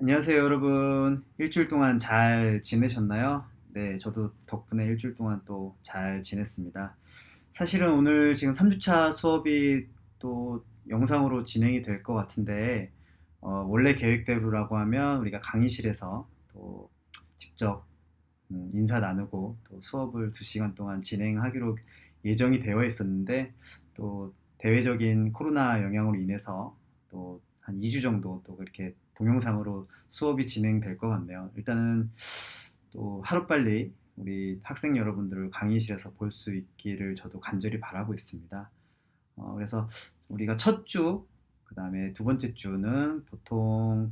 안녕하세요, 여러분. 일주일 동안 잘 지내셨나요? 네, 저도 덕분에 일주일 동안 또 잘 지냈습니다. 사실은 오늘 지금 3주차 수업이 또 영상으로 진행이 될 것 같은데, 원래 계획대로라고 하면 우리가 강의실에서 또 직접 인사 나누고 또 수업을 2시간 동안 진행하기로 예정이 되어 있었는데, 또 대외적인 코로나 영향으로 인해서 또 한 2주 정도 또 그렇게 동영상으로 수업이 진행될 것 같네요. 일단은 또 하루빨리 우리 학생 여러분들을 강의실에서 볼 수 있기를 저도 간절히 바라고 있습니다. 그래서 우리가 첫 주, 그 다음에 두 번째 주는 보통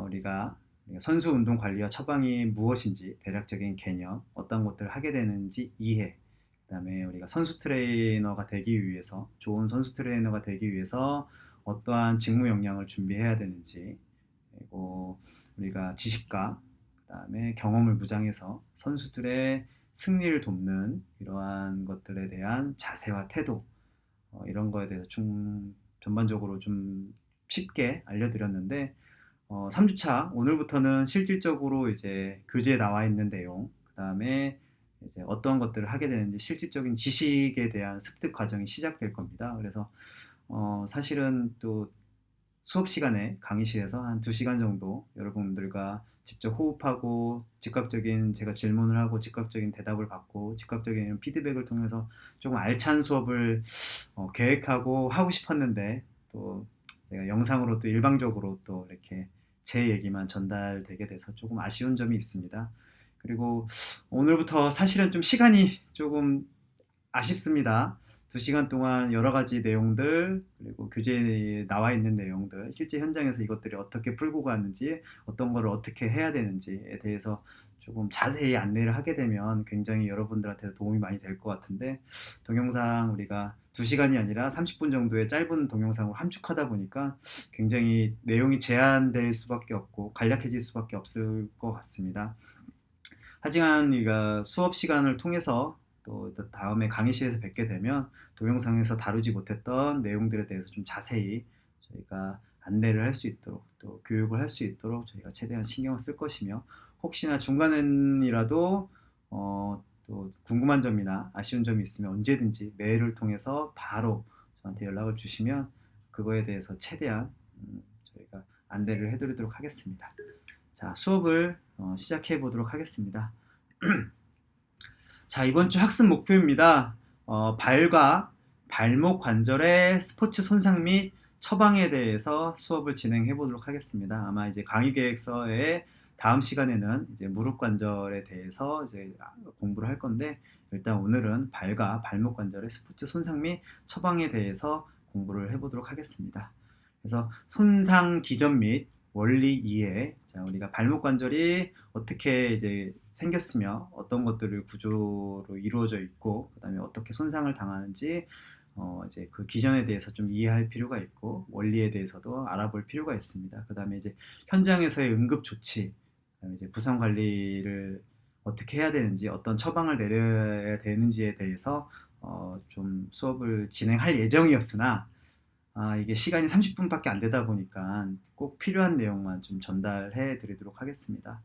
우리가 선수 운동 관리와 처방이 무엇인지 대략적인 개념, 어떤 것들을 하게 되는지 이해, 그 다음에 우리가 선수 트레이너가 되기 위해서, 좋은 선수 트레이너가 되기 위해서 어떠한 직무 역량을 준비해야 되는지, 그리고 우리가 지식과 그 다음에 경험을 무장해서 선수들의 승리를 돕는 이러한 것들에 대한 자세와 태도, 이런 거에 대해서 좀 전반적으로 좀 쉽게 알려드렸는데, 3주차 오늘부터는 실질적으로 이제 교재에 나와 있는 내용, 그 다음에 이제 어떤 것들을 하게 되는지 실질적인 지식에 대한 습득 과정이 시작될 겁니다. 그래서 사실은 또 수업 시간에 강의실에서 한 2시간 정도 여러분들과 직접 호흡하고 즉각적인 제가 질문을 하고 즉각적인 대답을 받고 즉각적인 피드백을 통해서 조금 알찬 수업을 계획하고 하고 싶었는데, 또 제가 영상으로 또 일방적으로 또 이렇게 제 얘기만 전달되게 돼서 조금 아쉬운 점이 있습니다. 그리고 오늘부터 사실은 좀 시간이 조금 아쉽습니다. 2시간 동안 여러 가지 내용들, 그리고 교재에 나와 있는 내용들, 실제 현장에서 이것들이 어떻게 풀고 가는지, 어떤 거를 어떻게 해야 되는지에 대해서 조금 자세히 안내를 하게 되면 굉장히 여러분들한테 도움이 많이 될 것 같은데, 동영상 우리가 2시간이 아니라 30분 정도의 짧은 동영상으로 함축하다 보니까 굉장히 내용이 제한될 수밖에 없고 간략해질 수밖에 없을 것 같습니다. 하지만 우리가 수업 시간을 통해서 또 다음에 강의실에서 뵙게 되면 동영상에서 다루지 못했던 내용들에 대해서 좀 자세히 저희가 안내를 할 수 있도록 또 교육을 할 수 있도록 저희가 최대한 신경을 쓸 것이며, 혹시나 중간엔이라도 또 궁금한 점이나 아쉬운 점이 있으면 언제든지 메일을 통해서 바로 저한테 연락을 주시면 그거에 대해서 최대한 저희가 안내를 해드리도록 하겠습니다. 자, 수업을 시작해 보도록 하겠습니다. 자, 이번 주 학습 목표입니다. 발과 발목 관절의 스포츠 손상 및 처방에 대해서 수업을 진행해 보도록 하겠습니다. 아마 이제 강의 계획서의 다음 시간에는 이제 무릎 관절에 대해서 이제 공부를 할 건데, 일단 오늘은 발과 발목 관절의 스포츠 손상 및 처방에 대해서 공부를 해 보도록 하겠습니다. 그래서 손상 기전 및 원리 이해, 자, 우리가 발목 관절이 어떻게 이제 생겼으며 어떤 것들을 구조로 이루어져 있고 그다음에 어떻게 손상을 당하는지 이제 그 기전에 대해서 좀 이해할 필요가 있고 원리에 대해서도 알아볼 필요가 있습니다. 그다음에 이제 현장에서의 응급 조치, 그다음에 이제 부상 관리를 어떻게 해야 되는지, 어떤 처방을 내려야 되는지에 대해서 좀 수업을 진행할 예정이었으나, 이게 시간이 30분밖에 안 되다 보니까 꼭 필요한 내용만 좀 전달해 드리도록 하겠습니다.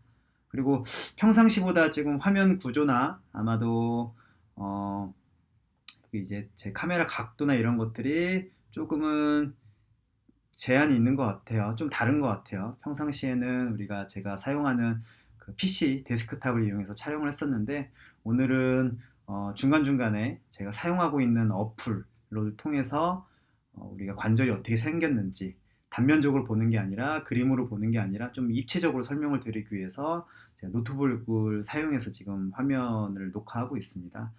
그리고 평상시보다 지금 화면 구조나 아마도 이제 제 카메라 각도나 이런 것들이 조금은 제한이 있는 것 같아요. 좀 다른 것 같아요. 평상시에는 제가 사용하는 그 PC 데스크탑을 이용해서 촬영을 했었는데, 오늘은 중간중간에 제가 사용하고 있는 어플을 통해서 우리가 관절이 어떻게 생겼는지 단면적으로 보는 게 아니라 그림으로 보는 게 아니라 좀 입체적으로 설명을 드리기 위해서 제가 노트북을 사용해서 지금 화면을 녹화하고 있습니다.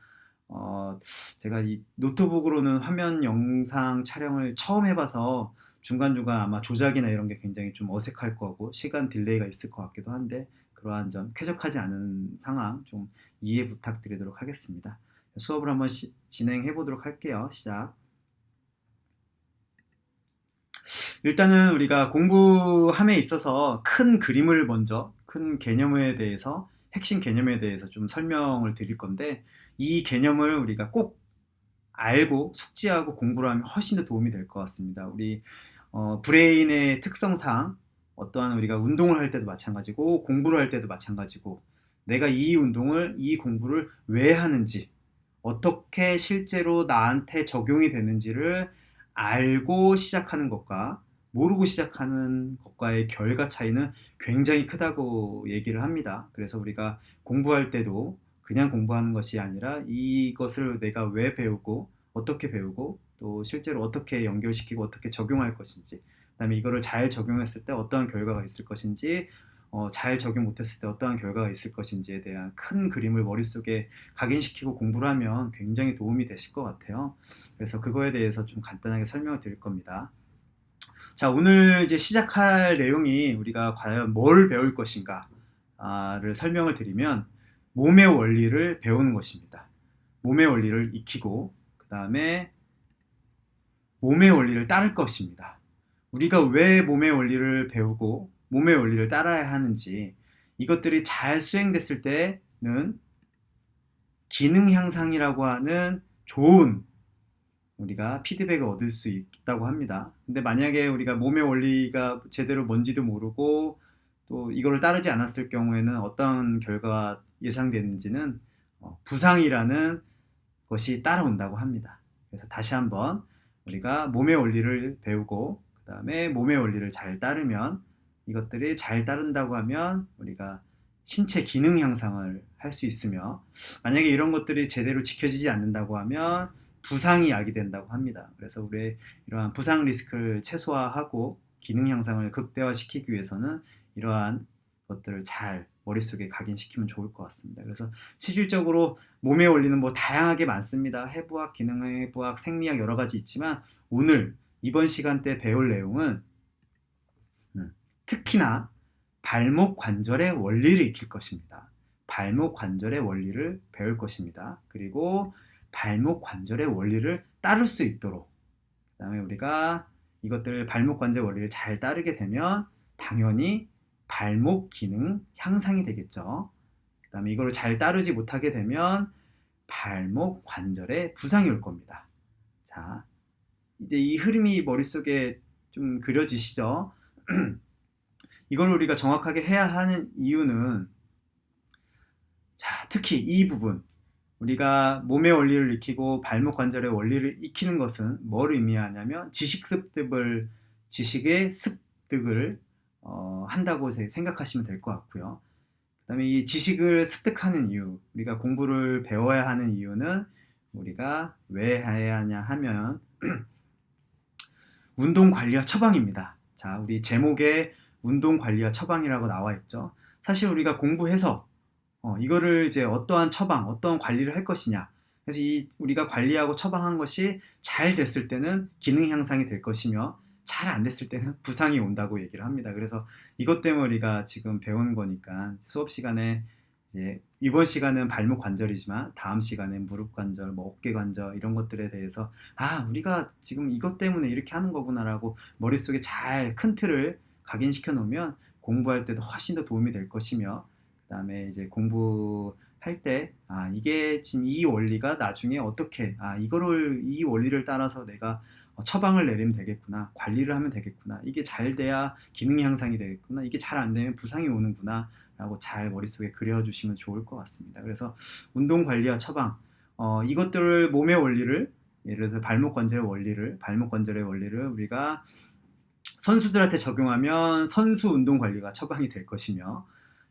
어, 제가 이 노트북으로는 화면 영상 촬영을 처음 해봐서 중간중간 아마 조작이나 이런 게 굉장히 좀 어색할 거고 시간 딜레이가 있을 것 같기도 한데, 그러한 점 쾌적하지 않은 상황 좀 이해 부탁드리도록 하겠습니다. 수업을 한번 진행해 보도록 할게요. 시작. 일단은 우리가 공부함에 있어서 큰 그림을 먼저, 큰 개념에 대해서, 핵심 개념에 대해서 좀 설명을 드릴 건데, 이 개념을 우리가 꼭 알고 숙지하고 공부를 하면 훨씬 더 도움이 될 것 같습니다. 우리 브레인의 특성상 어떠한 우리가 운동을 할 때도 마찬가지고 공부를 할 때도 마찬가지고 내가 이 운동을, 이 공부를 왜 하는지, 어떻게 실제로 나한테 적용이 되는지를 알고 시작하는 것과 모르고 시작하는 것과의 결과 차이는 굉장히 크다고 얘기를 합니다. 그래서 우리가 공부할 때도 그냥 공부하는 것이 아니라 이것을 내가 왜 배우고 어떻게 배우고 또 실제로 어떻게 연결시키고 어떻게 적용할 것인지, 그다음에 이거를 잘 적용했을 때 어떠한 결과가 있을 것인지, 잘 적용 못했을 때 어떠한 결과가 있을 것인지에 대한 큰 그림을 머릿속에 각인시키고 공부를 하면 굉장히 도움이 되실 것 같아요. 그래서 그거에 대해서 좀 간단하게 설명을 드릴 겁니다. 자, 오늘 이제 시작할 내용이 우리가 과연 뭘 배울 것인가를 설명을 드리면 몸의 원리를 배우는 것입니다. 몸의 원리를 익히고 그 다음에 몸의 원리를 따를 것입니다. 우리가 왜 몸의 원리를 배우고 몸의 원리를 따라야 하는지, 이것들이 잘 수행됐을 때는 기능 향상이라고 하는 좋은 우리가 피드백을 얻을 수 있다고 합니다. 근데 만약에 우리가 몸의 원리가 제대로 뭔지도 모르고 또 이거를 따르지 않았을 경우에는 어떤 결과가 예상되는지는 부상이라는 것이 따라온다고 합니다. 그래서 다시 한번 우리가 몸의 원리를 배우고 그 다음에 몸의 원리를 잘 따르면, 이것들이 잘 따른다고 하면 우리가 신체 기능 향상을 할 수 있으며, 만약에 이런 것들이 제대로 지켜지지 않는다고 하면 부상이 야기된다고 합니다. 그래서 우리의 이러한 부상 리스크를 최소화하고 기능 향상을 극대화시키기 위해서는 이러한 것들을 잘 머릿속에 각인시키면 좋을 것 같습니다. 그래서 실질적으로 몸의 원리는 뭐 다양하게 많습니다. 해부학, 기능해부학, 생리학 여러 가지 있지만 오늘 이번 시간 때 배울 내용은 특히나 발목 관절의 원리를 익힐 것입니다. 발목 관절의 원리를 배울 것입니다. 그리고 발목 관절의 원리를 따를 수 있도록, 그 다음에 우리가 이것들 발목 관절 원리를 잘 따르게 되면 당연히 발목 기능 향상이 되겠죠. 그 다음에 이거를 잘 따르지 못하게 되면 발목 관절에 부상이 올 겁니다. 자, 이제 이 흐름이 머릿속에 좀 그려지시죠? 이걸 우리가 정확하게 해야 하는 이유는, 자, 특히 이 부분, 우리가 몸의 원리를 익히고 발목 관절의 원리를 익히는 것은 뭘 의미하냐면 지식의 습득을 한다고 생각하시면 될 것 같고요. 그 다음에 이 지식을 습득하는 이유, 우리가 공부를 배워야 하는 이유는 우리가 왜 해야 하냐 하면 운동관리와 처방입니다. 자, 우리 제목에 운동관리와 처방이라고 나와 있죠. 사실 우리가 공부해서 이거를 이제 어떠한 처방, 어떠한 관리를 할 것이냐. 그래서 우리가 관리하고 처방한 것이 잘 됐을 때는 기능 향상이 될 것이며 잘 안 됐을 때는 부상이 온다고 얘기를 합니다. 그래서 이것 때문에 우리가 지금 배운 거니까 수업 시간에 이제 이번 시간은 발목 관절이지만 다음 시간엔 무릎 관절, 뭐 어깨 관절 이런 것들에 대해서 우리가 지금 이것 때문에 이렇게 하는 거구나라고 머릿속에 잘 큰 틀을 각인시켜 놓으면 공부할 때도 훨씬 더 도움이 될 것이며, 그 다음에 이제 공부할 때 이게 지금 이 원리가 나중에 어떻게 이거를 이 원리를 따라서 내가 처방을 내리면 되겠구나, 관리를 하면 되겠구나, 이게 잘 돼야 기능 향상이 되겠구나, 이게 잘 안 되면 부상이 오는구나 라고 잘 머릿속에 그려주시면 좋을 것 같습니다. 그래서 운동 관리와 처방, 이것들을 몸의 원리를, 예를 들어서 발목 관절의 원리를 우리가 선수들한테 적용하면 선수 운동 관리가 처방이 될 것이며,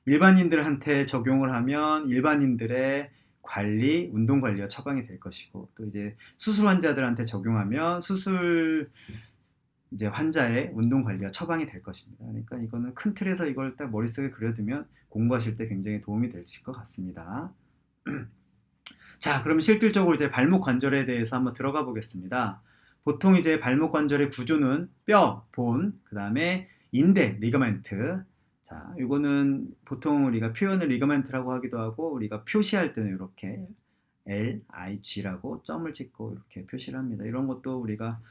일반인들한테 적용을 하면 일반인들의 관리, 운동 관리가 처방이 될 것이고, 또 이제 수술 환자들한테 적용하면 수술 이제 환자의 운동 관리가 처방이 될 것입니다. 그러니까 이거는 큰 틀에서 이걸 딱 머릿속에 그려두면 공부하실 때 굉장히 도움이 되실 것 같습니다. 자, 그럼 실질적으로 이제 발목 관절에 대해서 한번 들어가 보겠습니다. 보통 이제 발목 관절의 구조는 뼈, 본, 그 다음에 인대, 리가멘트. 자, 이거는 보통 우리가 표현을 리가멘트라고 하기도 하고, 우리가 표시할 때는 이렇게 LIG라고 점을 찍고 이렇게 표시를 합니다. 이런 것도 우리가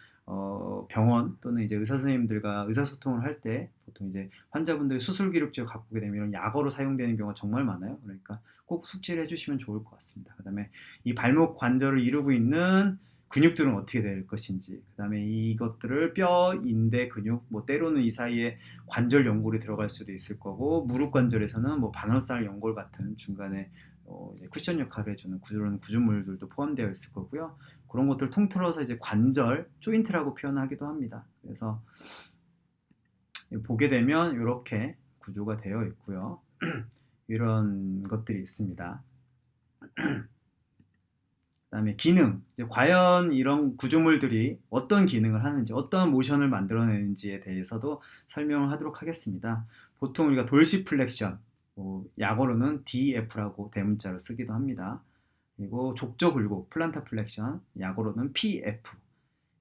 병원 또는 이제 의사 선생님들과 의사소통을 할 때 보통 이제 환자분들이 수술 기록지를 갖고 오게 되면 이런 약어로 사용되는 경우가 정말 많아요. 그러니까 꼭 숙지를 해주시면 좋을 것 같습니다. 그 다음에 이 발목 관절을 이루고 있는 근육들은 어떻게 될 것인지, 그 다음에 이것들을 뼈, 인대, 근육, 뭐 때로는 이 사이에 관절 연골이 들어갈 수도 있을 거고, 무릎 관절에서는 뭐 바늘살 연골 같은 중간에 이제 쿠션 역할을 해주는 그런 구조물들도 포함되어 있을 거고요. 그런 것들 통틀어서 이제 관절, 조인트라고 표현하기도 합니다. 그래서 보게 되면 이렇게 구조가 되어 있고요. 이런 것들이 있습니다. 그다음에 기능, 이제 과연 이런 구조물들이 어떤 기능을 하는지, 어떤 모션을 만들어내는지에 대해서도 설명을 하도록 하겠습니다. 보통 우리가 돌시플렉션, 약어로는 DF라고 대문자로 쓰기도 합니다. 그리고 족저 굴곡, 플란타 플렉션, 약어로는 PF.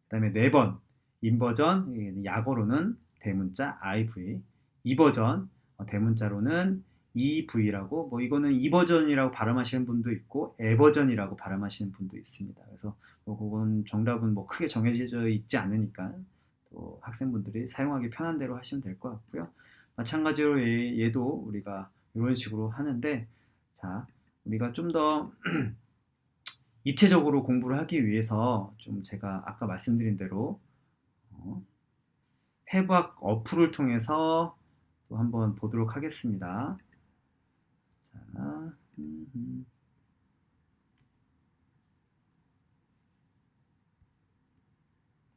그다음에 4번, 인버전, 약어로는 대문자 IV. 2버전, 대문자로는 EV라고, 뭐 이거는 2버전이라고 발음하시는 분도 있고 에버전이라고 발음하시는 분도 있습니다. 그래서 뭐 그건 정답은 뭐 크게 정해져 있지 않으니까 또 학생분들이 사용하기 편한 대로 하시면 될 것 같고요. 마찬가지로 얘도 우리가 이런 식으로 하는데, 자, 우리가 좀 더 입체적으로 공부를 하기 위해서 좀 제가 아까 말씀드린 대로 해부학 어플을 통해서 또 한번 보도록 하겠습니다. 자,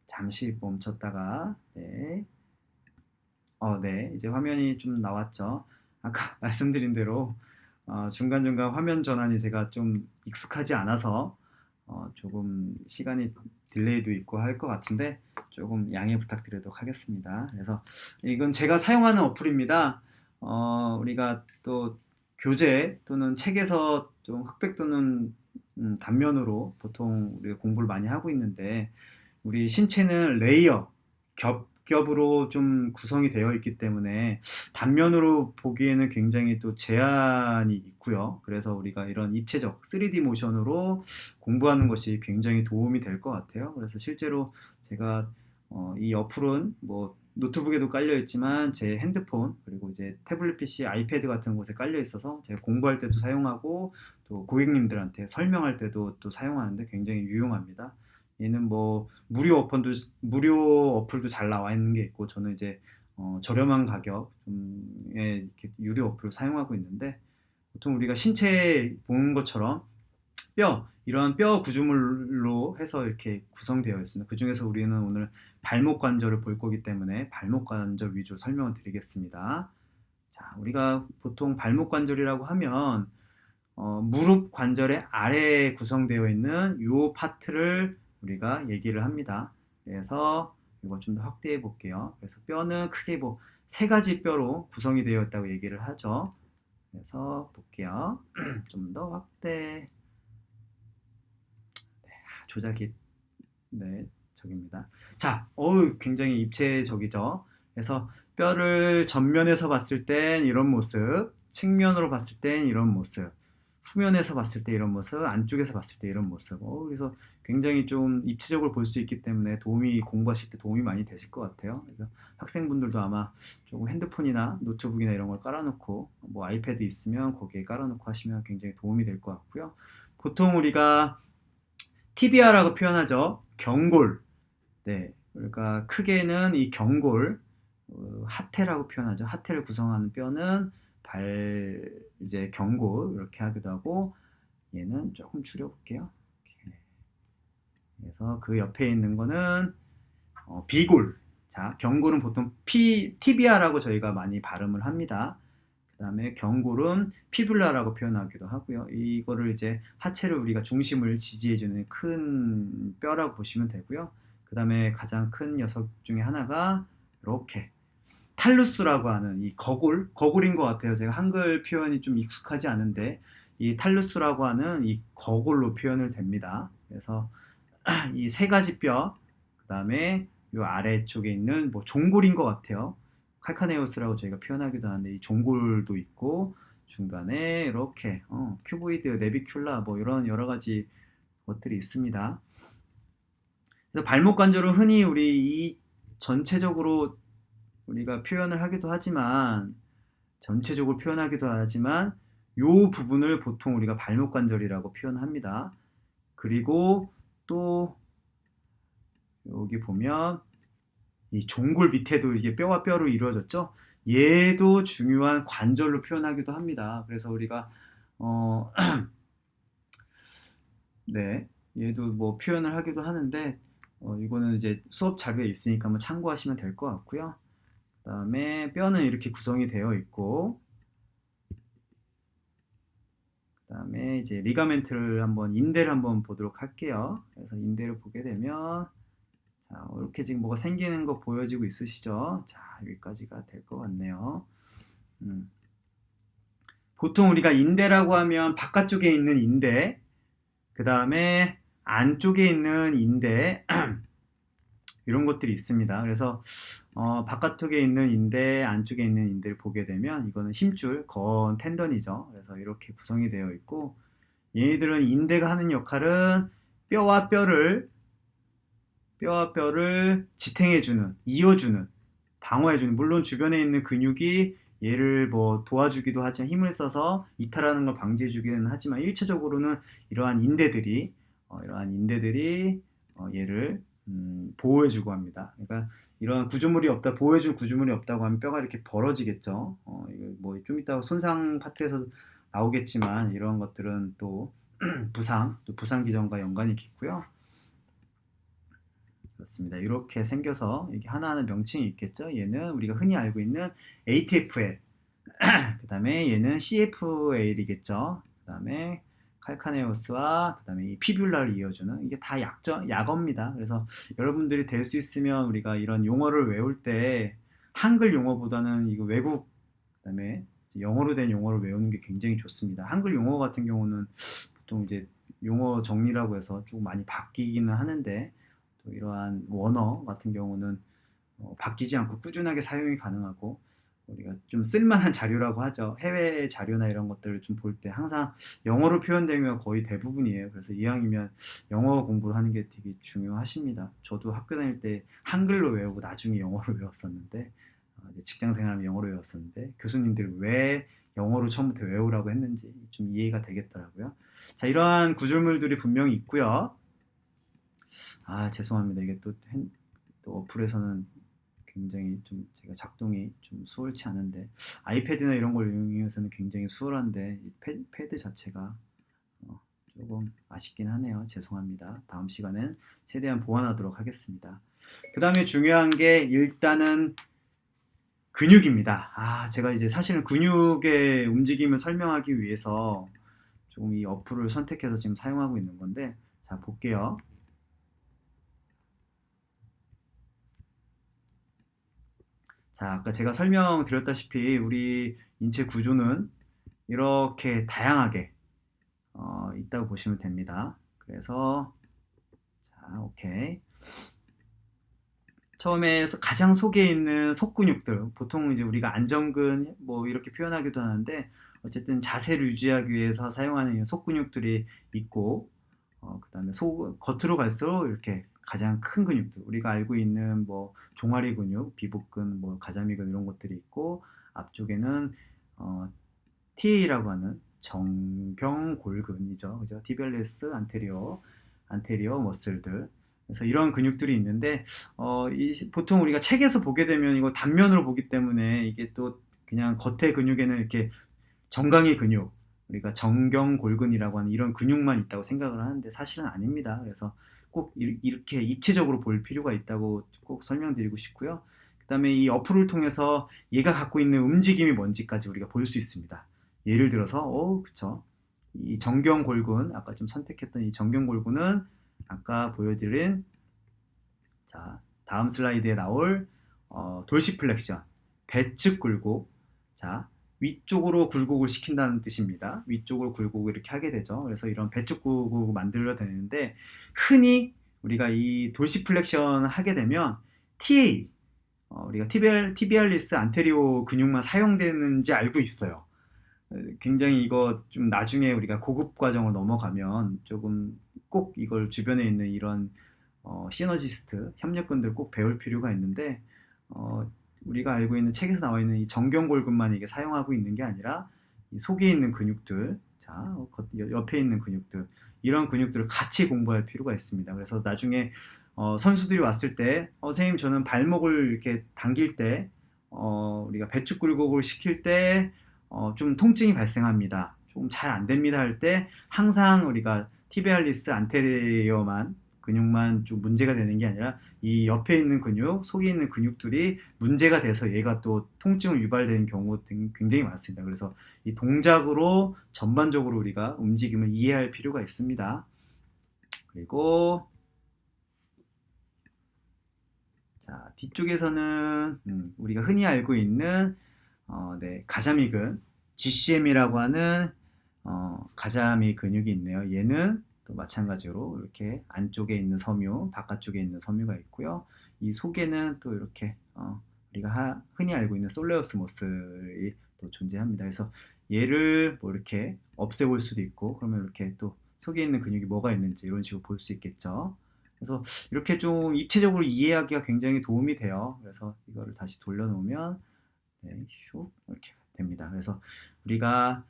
잠시 멈췄다가, 네. 네. 이제 화면이 좀 나왔죠. 아까 말씀드린 대로 중간중간 화면 전환이 제가 좀 익숙하지 않아서 조금 시간이 딜레이도 있고 할 것 같은데 조금 양해 부탁드리도록 하겠습니다. 그래서 이건 제가 사용하는 어플입니다. 우리가 또 교재 또는 책에서 좀 흑백 또는 단면으로 보통 우리가 공부를 많이 하고 있는데, 우리 신체는 레이어, 겹겹으로 좀 구성이 되어 있기 때문에 단면으로 보기에는 굉장히 또 제한이 있고요. 그래서 우리가 이런 입체적 3D 모션으로 공부하는 것이 굉장히 도움이 될 것 같아요. 그래서 실제로 제가 이 어플은 뭐 노트북에도 깔려 있지만 제 핸드폰, 그리고 이제 태블릿 PC, 아이패드 같은 곳에 깔려 있어서 제가 공부할 때도 사용하고 또 고객님들한테 설명할 때도 또 사용하는데 굉장히 유용합니다. 얘는 뭐 무료 어플도 잘 나와 있는 게 있고, 저는 이제 저렴한 가격에 이렇게 유료 어플을 사용하고 있는데, 보통 우리가 신체 보는 것처럼 이런 뼈 구조물로 해서 이렇게 구성되어 있습니다. 그 중에서 우리는 오늘 발목 관절을 볼 거기 때문에 발목 관절 위주로 설명을 드리겠습니다. 자, 우리가 보통 발목 관절이라고 하면 무릎 관절의 아래에 구성되어 있는 이 파트를 우리가 얘기를 합니다. 그래서 이거 좀 더 확대해 볼게요. 그래서 뼈는 크게 뭐 3가지 뼈로 구성이 되어 있다고 얘기를 하죠. 그래서 볼게요. 좀 더 확대. 조작이, 네, 저기입니다. 자, 굉장히 입체적이죠. 그래서 뼈를 전면에서 봤을 땐 이런 모습, 측면으로 봤을 땐 이런 모습, 후면에서 봤을 때 이런 모습, 안쪽에서 봤을 때 이런 모습. 그래서 굉장히 좀 입체적으로 볼 수 있기 때문에 공부하실 때 도움이 많이 되실 것 같아요. 그래서 학생분들도 아마 조금 핸드폰이나 노트북이나 이런 걸 깔아놓고, 뭐 아이패드 있으면 거기에 깔아놓고 하시면 굉장히 도움이 될 것 같고요. 보통 우리가 티비아라고 표현하죠. 경골. 네. 그러니까 크게는 이 경골, 하태라고 표현하죠. 하태를 구성하는 뼈는 이제 경골 이렇게 하기도 하고, 얘는 조금 줄여볼게요. 이렇게. 그래서 그 옆에 있는 거는 비골. 자, 경골은 보통 티비아라고 저희가 많이 발음을 합니다. 그 다음에 경골은 피뷸라라고 표현하기도 하고요. 이거를 이제 하체를 우리가 중심을 지지해주는 큰 뼈라고 보시면 되고요. 그 다음에 가장 큰 녀석 중에 하나가 이렇게 탈루스라고 하는 이 거골인 것 같아요. 제가 한글 표현이 좀 익숙하지 않은데 이 탈루스라고 하는 이 거골로 표현을 됩니다. 그래서 이 3가지 뼈, 그 다음에 이 아래쪽에 있는 뭐 종골인 것 같아요. 칼카네우스라고 저희가 표현하기도 하는데 이 종골도 있고, 중간에 이렇게 큐보이드, 네비큘라 뭐 이런 여러 가지 것들이 있습니다. 그래서 발목 관절은 흔히 우리 이 전체적으로 우리가 표현을 하기도 하지만, 전체적으로 표현하기도 하지만 요 부분을 보통 우리가 발목 관절이라고 표현합니다. 그리고 또 여기 보면 이 종골 밑에도 이게 뼈와 뼈로 이루어졌죠. 얘도 중요한 관절로 표현하기도 합니다. 그래서 우리가 어, 네, 얘도 뭐 표현을 하기도 하는데 이거는 이제 수업 자료에 있으니까 한번 참고하시면 될 것 같고요. 그다음에 뼈는 이렇게 구성이 되어 있고, 그다음에 이제 리가멘트를 한번 인대를 한번 보도록 할게요. 그래서 인대를 보게 되면 자, 이렇게 지금 뭐가 생기는 거 보여지고 있으시죠? 자, 여기까지가 될 것 같네요. 음. 보통 우리가 인대라고 하면 바깥쪽에 있는 인대, 그 다음에 안쪽에 있는 인대, 이런 것들이 있습니다. 그래서 바깥쪽에 있는 인대, 안쪽에 있는 인대를 보게 되면 이거는 힘줄, 건, 텐던이죠. 그래서 이렇게 구성이 되어 있고, 얘네들은 인대가 하는 역할은 뼈와 뼈를 지탱해주는, 이어주는, 방어해주는, 물론 주변에 있는 근육이 얘를 뭐 도와주기도 하지만 힘을 써서 이탈하는 걸 방지해주기는 하지만 일차적으로는 이러한 인대들이 얘를 보호해주고 합니다. 그러니까 이런 구조물이 없다, 보호해줄 구조물이 없다고 하면 뼈가 이렇게 벌어지겠죠. 이거 뭐 좀 이따 손상 파트에서 나오겠지만 이런 것들은 또 부상 기전과 연관이 깊고요. 그렇습니다. 이렇게 생겨서 이게 하나하나 명칭이 있겠죠. 얘는 우리가 흔히 알고 있는 ATFL, 그 다음에 얘는 CFL이겠죠. 그 다음에 칼카네오스와 그 다음에 이 피뷸라를 이어주는 이게 다 약어입니다. 그래서 여러분들이 될 수 있으면 우리가 이런 용어를 외울 때 한글 용어보다는 이거 외국, 그 다음에 영어로 된 용어를 외우는 게 굉장히 좋습니다. 한글 용어 같은 경우는 보통 이제 용어 정리라고 해서 좀 많이 바뀌기는 하는데 또 이러한 원어 같은 경우는 바뀌지 않고 꾸준하게 사용이 가능하고 우리가 좀 쓸만한 자료라고 하죠. 해외 자료나 이런 것들을 좀 볼 때 항상 영어로 표현되면 거의 대부분이에요. 그래서 이왕이면 영어 공부를 하는 게 되게 중요하십니다. 저도 학교 다닐 때 한글로 외우고 나중에 영어로 외웠었는데 이제 직장 생활하면 영어로 외웠었는데 교수님들이 왜 영어로 처음부터 외우라고 했는지 좀 이해가 되겠더라고요. 자, 이러한 구조물들이 분명히 있고요. 아, 죄송합니다. 이게 또 어플에서는 굉장히 좀 제가 작동이 좀 수월치 않은데 아이패드나 이런 걸 이용해서는 굉장히 수월한데 이 패드 자체가 조금 아쉽긴 하네요. 죄송합니다. 다음 시간엔 최대한 보완하도록 하겠습니다. 그 다음에 중요한 게 일단은 근육입니다. 제가 이제 사실은 근육의 움직임을 설명하기 위해서 조금 이 어플을 선택해서 지금 사용하고 있는 건데 자, 볼게요. 자, 아까 제가 설명드렸다시피 우리 인체 구조는 이렇게 다양하게 있다고 보시면 됩니다. 그래서 자, 오케이. 처음에 가장 속에 있는 속근육들, 보통 이제 우리가 안정근 뭐 이렇게 표현하기도 하는데 어쨌든 자세를 유지하기 위해서 사용하는 이 속근육들이 있고 그다음에 겉으로 갈수록 이렇게 가장 큰 근육들, 우리가 알고 있는 뭐 종아리 근육, 비복근, 뭐 가자미근 이런 것들이 있고 앞쪽에는 TA라고 하는 정경골근이죠, 그죠? 티비얼리스 안테리어 머슬들. 그래서 이런 근육들이 있는데 보통 우리가 책에서 보게 되면 이거 단면으로 보기 때문에 이게 또 그냥 겉에 근육에는 이렇게 정강이 근육, 우리가 정경골근이라고 하는 이런 근육만 있다고 생각을 하는데 사실은 아닙니다. 그래서 꼭 이렇게 입체적으로 볼 필요가 있다고 꼭 설명드리고 싶고요. 그 다음에 이 어플을 통해서 얘가 갖고 있는 움직임이 뭔지까지 우리가 볼 수 있습니다. 예를 들어서, 그쵸. 이 정경골근, 아까 좀 선택했던 이 정경골근은 아까 보여드린, 자, 다음 슬라이드에 나올, 돌시플렉션, 배측 굴곡, 자, 위쪽으로 굴곡을 시킨다는 뜻입니다. 위쪽으로 굴곡을 이렇게 하게 되죠. 그래서 이런 배측 굴곡을 만들어야 되는데, 흔히 우리가 이 돌시플렉션 하게 되면, TA, 우리가 티비알리스 안테리오 근육만 사용되는지 알고 있어요. 굉장히 이거 좀 나중에 우리가 고급 과정을 넘어가면 조금 꼭 이걸 주변에 있는 이런 시너지스트, 협력근들 꼭 배울 필요가 있는데 우리가 알고 있는 책에서 나와 있는 이 정경골근만 이게 사용하고 있는 게 아니라 이 속에 있는 근육들, 자, 옆에 있는 근육들, 이런 근육들을 같이 공부할 필요가 있습니다. 그래서 나중에 선수들이 왔을 때, 선생님, 저는 발목을 이렇게 당길 때, 우리가 배축 굴곡을 시킬 때, 좀 통증이 발생합니다. 좀 잘 안 됩니다 할 때, 항상 우리가 티비알리스 안테리어만, 근육만 좀 문제가 되는 게 아니라, 이 옆에 있는 근육, 속에 있는 근육들이 문제가 돼서 얘가 또 통증을 유발되는 경우 등 굉장히 많습니다. 그래서 이 동작으로 전반적으로 우리가 움직임을 이해할 필요가 있습니다. 그리고 자, 뒤쪽에서는 우리가 흔히 알고 있는 네, 가자미근 GCM이라고 하는 가자미 근육이 있네요. 얘는 또 마찬가지로 이렇게 안쪽에 있는 섬유, 바깥쪽에 있는 섬유가 있고요. 이 속에는 또 이렇게 우리가 흔히 알고 있는 솔레우스 머슬이 또 존재합니다. 그래서 얘를 뭐 이렇게 없애볼 수도 있고, 그러면 이렇게 또 속에 있는 근육이 뭐가 있는지 이런 식으로 볼 수 있겠죠. 그래서 이렇게 좀 입체적으로 이해하기가 굉장히 도움이 돼요. 그래서 이거를 다시 돌려놓으면 네, 슉 이렇게 됩니다. 그래서 우리가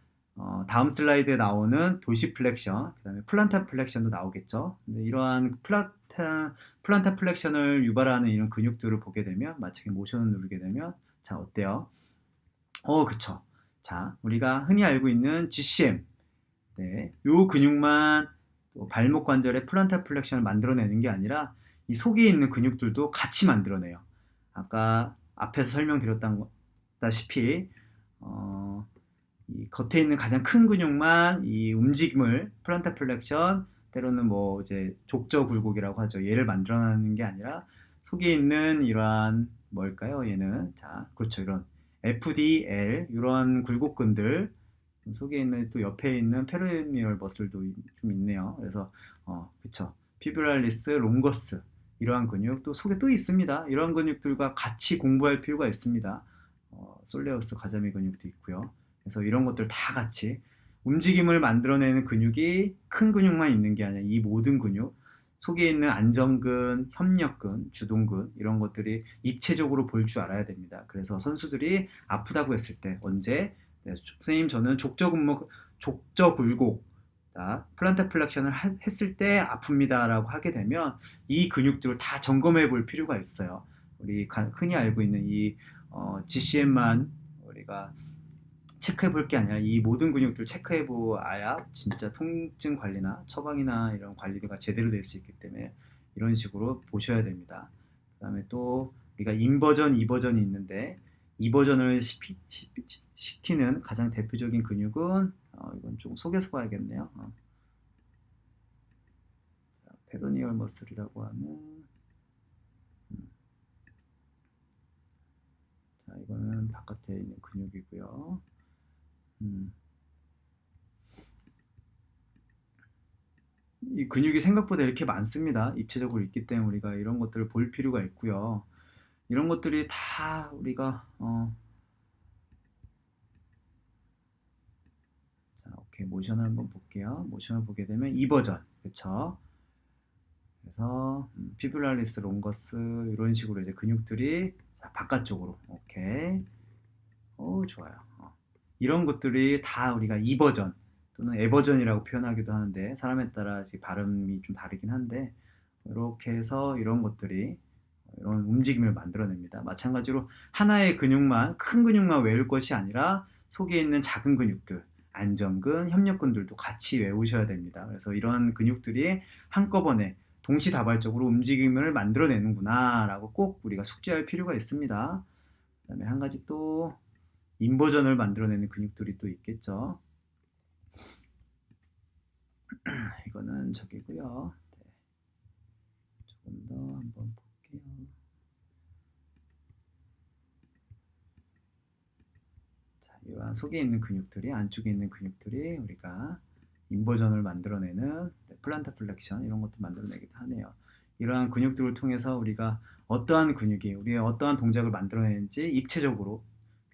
다음 슬라이드에 나오는 도시플렉션, 그다음에 플란타 플렉션도 나오겠죠. 근데 이러한 플란타 플렉션을 유발하는 이런 근육들을 보게 되면, 마찬가지 모션을 누르게 되면, 자, 어때요? 그쵸. 자, 우리가 흔히 알고 있는 GCM, 네, 요 근육만 또 발목 관절의 플란타 플렉션을 만들어내는 게 아니라 이 속에 있는 근육들도 같이 만들어내요. 아까 앞에서 설명드렸다시피 이 겉에 있는 가장 큰 근육만 이 움직임을 플란타 플렉션, 때로는 뭐 이제 족저 굴곡이라고 하죠. 얘를 만들어내는 게 아니라 속에 있는 이러한 뭘까요? 얘는 자, 그렇죠. 이런 FDL 이런 굴곡근들 속에 있는 또 옆에 있는 페로니얼 머슬도 좀 있네요. 그래서 그쵸. 피브랄리스, 롱거스 이러한 근육 또 속에 또 있습니다. 이러한 근육들과 같이 공부할 필요가 있습니다. 솔레우스 가자미 근육도 있고요. 그래서 이런 것들 다 같이 움직임을 만들어내는 근육이 큰 근육만 있는 게 아니라 이 모든 근육 속에 있는 안정근, 협력근, 주동근 이런 것들이 입체적으로 볼 줄 알아야 됩니다. 그래서 선수들이 아프다고 했을 때 언제 네, 선생님 저는 족저 굴곡 플란타 플렉션을 했을 때 아픕니다라고 하게 되면 이 근육들을 다 점검해 볼 필요가 있어요. 우리 흔히 알고 있는 이 GCM만 우리가 체크해 볼 게 아니라 이 모든 근육들 체크해 보아야 진짜 통증 관리나 처방이나 이런 관리가 제대로 될 수 있기 때문에 이런 식으로 보셔야 됩니다. 그 다음에 또 우리가 인버전, 이버전이 있는데 이버전을 시키는 가장 대표적인 근육은 이건 좀 속에서 봐야겠네요. 페로니얼 머슬이라고 하는 자, 이거는 바깥에 있는 근육이고요. 이 근육이 생각보다 이렇게 많습니다. 입체적으로 있기 때문에 우리가 이런 것들을 볼 필요가 있고요. 이런 것들이 다 우리가 자, 오케이. 모션을 한번 볼게요. 모션을 보게 되면 이 버전, 그렇죠? 그래서 피브랄리스, 롱거스 이런 식으로 이제 근육들이 자, 바깥쪽으로, 오케이. 좋아요. 이런 것들이 다 우리가 이 버전 또는 에버전이라고 표현하기도 하는데 사람에 따라 발음이 좀 다르긴 한데 이렇게 해서 이런 것들이 이런 움직임을 만들어냅니다. 마찬가지로 하나의 근육만 큰 근육만 외울 것이 아니라 속에 있는 작은 근육들 안정근, 협력근들도 같이 외우셔야 됩니다. 그래서 이런 근육들이 한꺼번에 동시다발적으로 움직임을 만들어내는구나 라고 꼭 우리가 숙지할 필요가 있습니다. 그 다음에 한 가지 또 인버전을 만들어내는 근육들이 또 있겠죠. 이거는 저기고요. 네. 조금 더 한번 볼게요. 자, 이러한 속에 있는 근육들이 안쪽에 있는 근육들이 우리가 인버전을 만들어내는 플란타 플렉션 이런 것도 만들어내기도 하네요. 이러한 근육들을 통해서 우리가 어떠한 근육이 우리의 어떠한 동작을 만들어내는지 입체적으로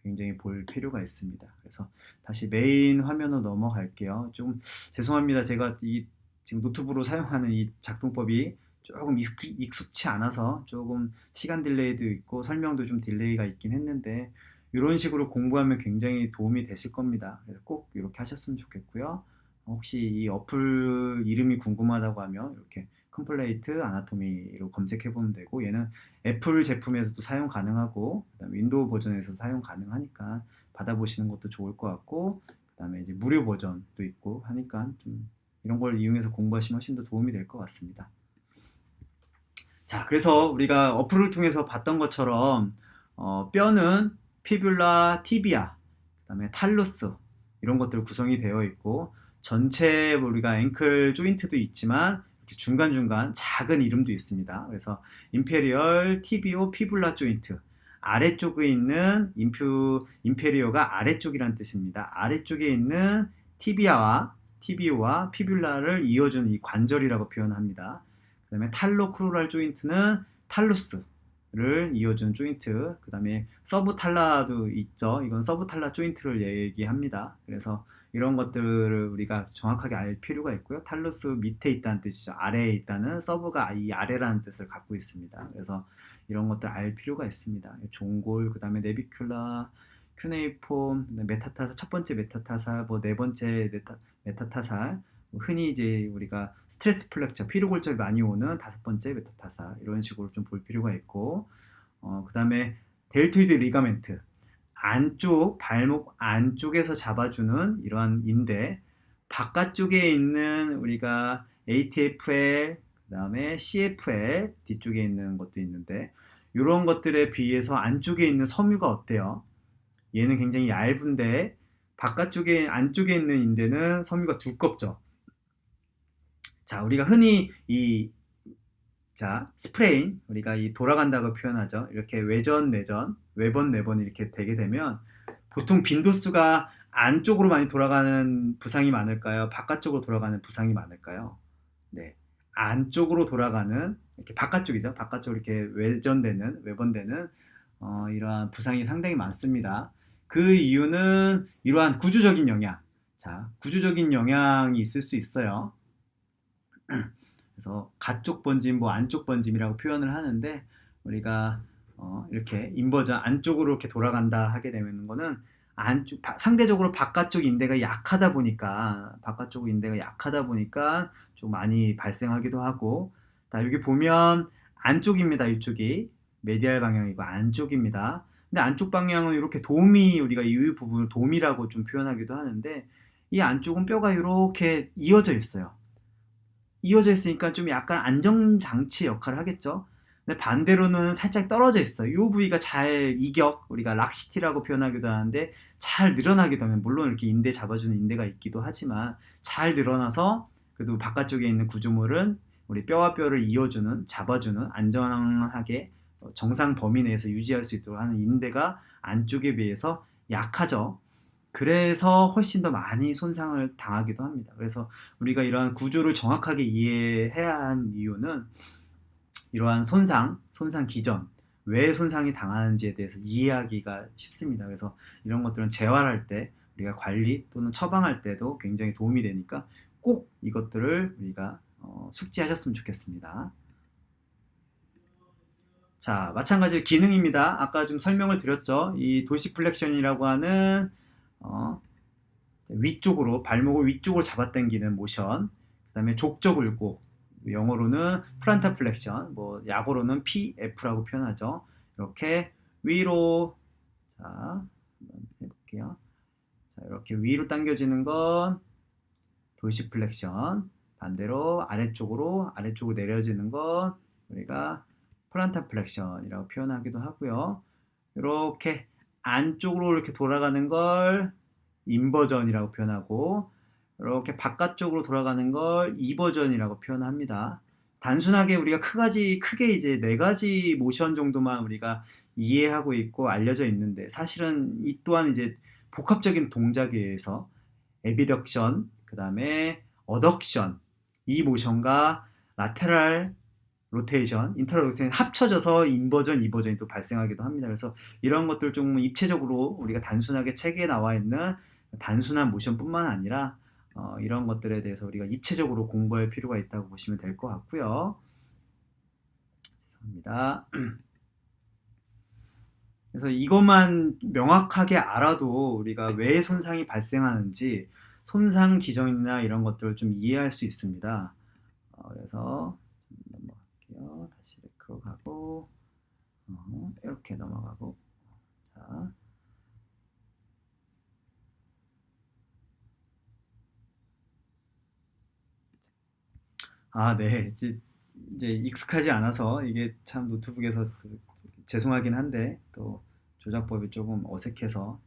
굉장히 볼 필요가 있습니다. 그래서 다시 메인 화면으로 넘어갈게요. 좀 죄송합니다. 제가 이 지금 노트북으로 사용하는 이 작동법이 조금 익숙치 않아서 조금 시간 딜레이도 있고 설명도 좀 딜레이가 있긴 했는데 이런 식으로 공부하면 굉장히 도움이 되실 겁니다. 그래서 꼭 이렇게 하셨으면 좋겠고요. 혹시 이 어플 이름이 궁금하다고 하면 이렇게 컴플레이트 아나토미로 검색해 보면 되고, 얘는 애플 제품에서도 사용 가능하고 그다음에 윈도우 버전에서 사용 가능하니까 받아보시는 것도 좋을 것 같고, 그다음에 이제 무료 버전도 있고 하니까 좀 이런 걸 이용해서 공부하시면 훨씬 더 도움이 될 것 같습니다. 자, 그래서 우리가 어플을 통해서 봤던 것처럼 뼈는 피뷸라, 티비아, 그다음에 탈루스 이런 것들 구성이 되어 있고, 전체 우리가 앵클 조인트도 있지만 이렇게 중간중간 작은 이름도 있습니다. 그래서 임페리얼, 티비오, 피뷸라 조인트, 아래쪽에 있는 임페리어가 아래쪽이란 뜻입니다. 아래쪽에 있는 티비오와 피뷸라를 이어주는 이 관절이라고 표현합니다. 그 다음에 탈로크루랄 조인트는 탈루스를 이어주는 조인트, 그 다음에 서브탈라도 있죠. 이건 서브탈라 조인트를 얘기합니다. 그래서 이런 것들을 우리가 정확하게 알 필요가 있고요. 탈루스 밑에 있다는 뜻이죠. 아래에 있다는, 서브가 이 아래라는 뜻을 갖고 있습니다. 그래서 이런 것들 알 필요가 있습니다. 종골, 그 다음에 네비큘라, 큐네이폼, 메타타살, 첫 번째 메타타살, 뭐 네 번째 메타타살, 흔히 이제 우리가 스트레스 플렉처, 피로골절이 많이 오는 다섯 번째 메타타사, 이런 식으로 좀 볼 필요가 있고, 그 다음에 델토이드 리가멘트, 안쪽 발목 안쪽에서 잡아주는 이러한 인대, 바깥쪽에 있는 우리가 ATFL, 그 다음에 CFL 뒤쪽에 있는 것도 있는데, 이런 것들에 비해서 안쪽에 있는 섬유가 어때요? 얘는 굉장히 얇은데 안쪽에 있는 인대는 섬유가 두껍죠. 자, 우리가 흔히 스프레인, 우리가 돌아간다고 표현하죠. 이렇게 외전, 내전, 외번, 내번 이렇게 되게 되면 보통 빈도수가 안쪽으로 많이 돌아가는 부상이 많을까요? 바깥쪽으로 돌아가는 부상이 많을까요? 네. 안쪽으로 돌아가는, 이렇게 바깥쪽이죠. 바깥쪽으로 이렇게 외전되는, 외번되는, 이러한 부상이 상당히 많습니다. 그 이유는 이러한 구조적인 영향. 자, 구조적인 영향이 있을 수 있어요. 그래서 가쪽 번짐, 뭐 안쪽 번짐이라고 표현을 하는데, 우리가 이렇게 인버전 안쪽으로 이렇게 돌아간다 하게 되는 거는 상대적으로 바깥쪽 인대가 약하다 보니까 좀 많이 발생하기도 하고, 자, 여기 보면 안쪽입니다. 이쪽이 메디알 방향이고 안쪽입니다. 근데 안쪽 방향은 이렇게 우리가 이 부분을 도미라고 좀 표현하기도 하는데, 이 안쪽은 뼈가 이렇게 이어져 있어요. 이어져 있으니까 좀 약간 안정장치 역할을 하겠죠. 근데 반대로는 살짝 떨어져 있어요. 이 부위가 우리가 락시티라고 표현하기도 하는데, 잘 늘어나기도 하면, 물론 이렇게 인대 잡아주는 인대가 있기도 하지만 잘 늘어나서 그래도 바깥쪽에 있는 구조물은 우리 뼈와 뼈를 잡아주는, 안전하게 정상 범위 내에서 유지할 수 있도록 하는 인대가 안쪽에 비해서 약하죠. 그래서 훨씬 더 많이 손상을 당하기도 합니다. 그래서 우리가 이러한 구조를 정확하게 이해해야 하는 이유는, 이러한 손상 기전, 왜 손상이 당하는지에 대해서 이해하기가 쉽습니다. 그래서 이런 것들은 재활할 때, 우리가 관리 또는 처방할 때도 굉장히 도움이 되니까 꼭 이것들을 우리가 숙지하셨으면 좋겠습니다. 자, 마찬가지로 기능입니다. 아까 좀 설명을 드렸죠. 이 도시플렉션이라고 하는 발목을 위쪽으로 잡아당기는 모션, 그 다음에 족저 굴곡, 영어로는 플란타 플렉션, 뭐 약어로는 PF라고 표현하죠. 이렇게 위로, 자, 한번 해볼게요. 자, 이렇게 위로 당겨지는 건 도시플렉션, 반대로 아래쪽으로 내려지는 건 우리가 플란타 플렉션이라고 표현하기도 하고요. 이렇게 안쪽으로 이렇게 돌아가는 걸 인버전이라고 표현하고, 이렇게 바깥쪽으로 돌아가는 걸 이버전이라고 표현합니다. 단순하게 우리가 크게 이제 네 가지 모션 정도만 우리가 이해하고 있고 알려져 있는데, 사실은 이 또한 이제 복합적인 동작에 의해서 에비덕션, 그 다음에 어덕션, 이 모션과 라테랄 로테이션, 인터럴 로테이션 합쳐져서 인버전, 이버전이 또 발생하기도 합니다. 그래서 이런 것들 좀 입체적으로 우리가 단순하게 책에 나와 있는 단순한 모션뿐만 아니라 이런 것들에 대해서 우리가 입체적으로 공부할 필요가 있다고 보시면 될 것 같고요. 죄송합니다. 그래서 이것만 명확하게 알아도 우리가 왜 손상이 발생하는지, 손상 기전이나 이런 것들을 좀 이해할 수 있습니다. 그래서 넘어가고 이렇게 넘어가고. 자, 네. 이제 익숙하지 않아서 이게 참 노트북에서 죄송하긴 한데 또 조작법이 조금 어색해서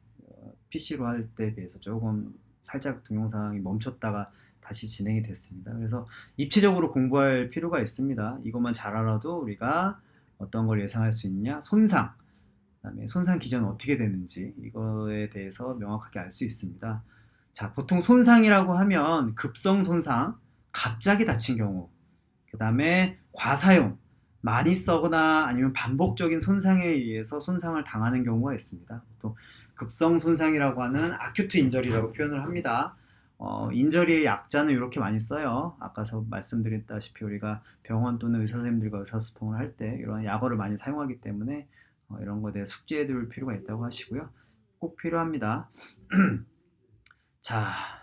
PC로 할 때에 비해서 조금 살짝 동영상이 멈췄다가 다시 진행이 됐습니다. 그래서 입체적으로 공부할 필요가 있습니다. 이것만 잘 알아도 우리가 어떤 걸 예상할 수 있냐? 손상, 그다음에 손상 기전 어떻게 되는지 이거에 대해서 명확하게 알 수 있습니다. 자, 보통 손상이라고 하면 급성 손상, 갑자기 다친 경우, 그 다음에 과사용, 많이 써거나 아니면 반복적인 손상에 의해서 손상을 당하는 경우가 있습니다. 보통 급성 손상이라고 하는 아큐트 인저리라고 표현을 합니다. 인저리의 약자는 이렇게 많이 써요. 아까 말씀드렸다시피 우리가 병원 또는 의사 선생님들과 의사소통을 할 때 이런 약어를 많이 사용하기 때문에 이런 거에 대해 숙지해 둘 필요가 있다고 하시고요. 꼭 필요합니다. 자,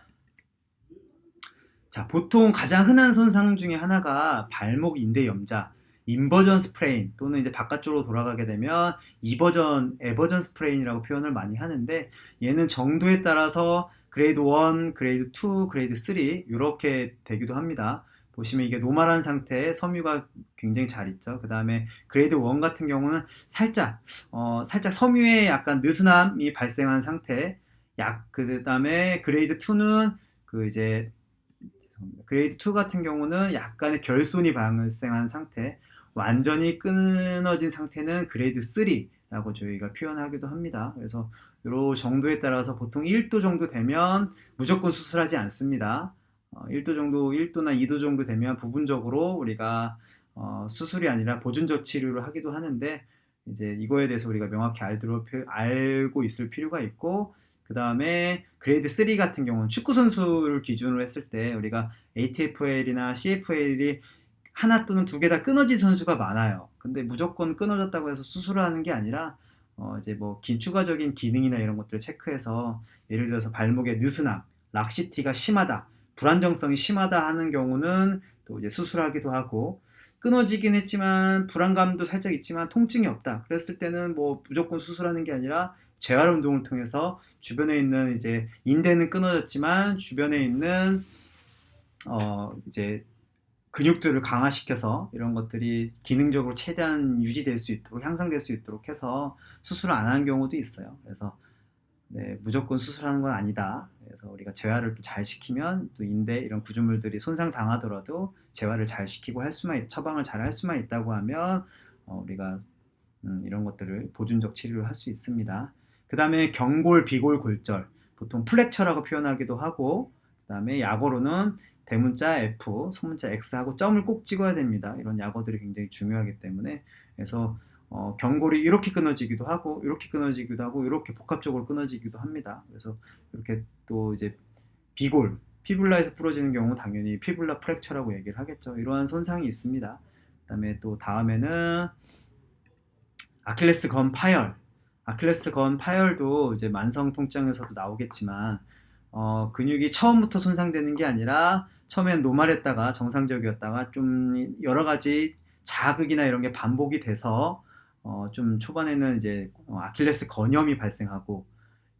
보통 가장 흔한 손상 중에 하나가 발목 인대 염자, 인버전 스프레인 또는 이제 바깥쪽으로 돌아가게 되면 에버전 스프레인이라고 표현을 많이 하는데, 얘는 정도에 따라서 그레이드 1, 그레이드 2, 그레이드 3 이렇게 되기도 합니다. 보시면 이게 노멀한 상태에 섬유가 굉장히 잘 있죠. 그 다음에 그레이드 1 같은 경우는 살짝 섬유에 약간 느슨함이 발생한 상태, 그 다음에 그레이드 2는 그레이드 2 같은 경우는 약간의 결손이 발생한 상태, 완전히 끊어진 상태는 그레이드 3라고 저희가 표현하기도 합니다. 그래서 이 정도에 따라서 보통 1도 정도 되면 무조건 수술하지 않습니다. 1도 정도, 1도나 2도 정도 되면 부분적으로 우리가 수술이 아니라 보존적 치료를 하기도 하는데, 이제 이거에 대해서 우리가 명확히 알고 있을 필요가 있고, 그 다음에 그레이드 3 같은 경우는 축구 선수를 기준으로 했을 때 우리가 ATFL이나 CFL이 하나 또는 두 개 다 끊어진 선수가 많아요. 근데 무조건 끊어졌다고 해서 수술을 하는 게 아니라 이제 뭐 추가적인 기능이나 이런 것들을 체크해서, 예를 들어서 발목의 느슨함, 락시티가 심하다, 불안정성이 심하다 하는 경우는 또 이제 수술하기도 하고, 끊어지긴 했지만 불안감도 살짝 있지만 통증이 없다, 그랬을 때는 뭐 무조건 수술하는 게 아니라 재활 운동을 통해서 주변에 있는 이제 인대는 끊어졌지만 주변에 있는 이제 근육들을 강화시켜서 이런 것들이 기능적으로 최대한 유지될 수 있도록, 향상될 수 있도록 해서 수술을 안 하는 경우도 있어요. 그래서 네, 무조건 수술하는 건 아니다. 그래서 우리가 재활을 잘 시키면 또 인대 이런 구조물들이 손상 당하더라도 재활을 잘 시키고 처방을 잘 할 수만 있다고 하면 우리가 이런 것들을 보존적 치료를 할 수 있습니다. 그 다음에 경골, 비골, 골절, 보통 플렉처라고 표현하기도 하고, 그 다음에 약어로는 대문자 F, 소문자 X하고 점을 꼭 찍어야 됩니다. 이런 약어들이 굉장히 중요하기 때문에. 그래서 경골이 이렇게 끊어지기도 하고, 이렇게 끊어지기도 하고, 이렇게 복합적으로 끊어지기도 합니다. 그래서 이렇게 또 이제 비골, 피블라에서 부러지는 경우 당연히 피블라 프랙처라고 얘기를 하겠죠. 이러한 손상이 있습니다. 그 다음에 또 다음에는 아킬레스건 파열. 아킬레스건 파열도 이제 만성 통증에서도 나오겠지만, 근육이 처음부터 손상되는 게 아니라 처음엔 노멀했다가 정상적이었다가 좀 여러 가지 자극이나 이런 게 반복이 돼서 좀 초반에는 이제 아킬레스 건염이 발생하고,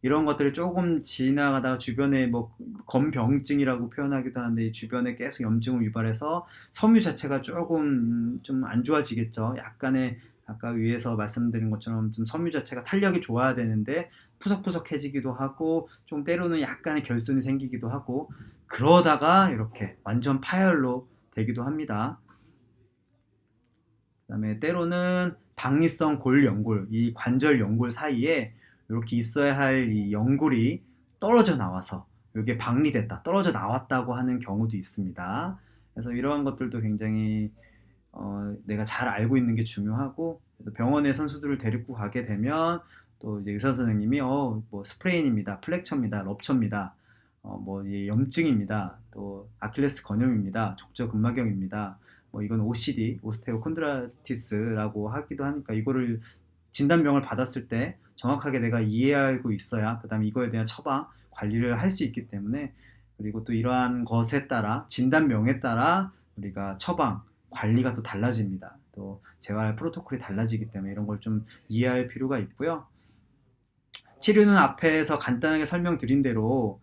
이런 것들을 조금 지나가다가 주변에 뭐 건병증이라고 표현하기도 하는데, 이 주변에 계속 염증을 유발해서 섬유 자체가 조금 좀 안 좋아지겠죠. 약간의 아까 위에서 말씀드린 것처럼 좀 섬유 자체가 탄력이 좋아야 되는데 푸석푸석해지기도 하고, 좀 때로는 약간의 결손이 생기기도 하고, 그러다가 이렇게 완전 파열로 되기도 합니다. 그 다음에 때로는 박리성 골연골, 이 관절 연골 사이에 이렇게 있어야 할 이 연골이 떨어져 나와서 이게 박리됐다, 떨어져 나왔다고 하는 경우도 있습니다. 그래서 이러한 것들도 굉장히 내가 잘 알고 있는 게 중요하고, 병원에 선수들을 데리고 가게 되면 또 이제 의사 선생님이 뭐 스프레인입니다, 플렉처입니다, 럽처입니다, 뭐 염증입니다, 또 아킬레스 건염입니다, 족저근막염입니다, 뭐 이건 OCD, 오스테오콘드라티스라고 하기도 하니까, 이거를 진단명을 받았을 때 정확하게 내가 이해하고 있어야 그 다음에 이거에 대한 처방, 관리를 할 수 있기 때문에, 그리고 또 이러한 것에 따라 진단명에 따라 우리가 처방, 관리가 또 달라집니다. 또 재활 프로토콜이 달라지기 때문에 이런 걸 좀 이해할 필요가 있고요. 치료는 앞에서 간단하게 설명드린 대로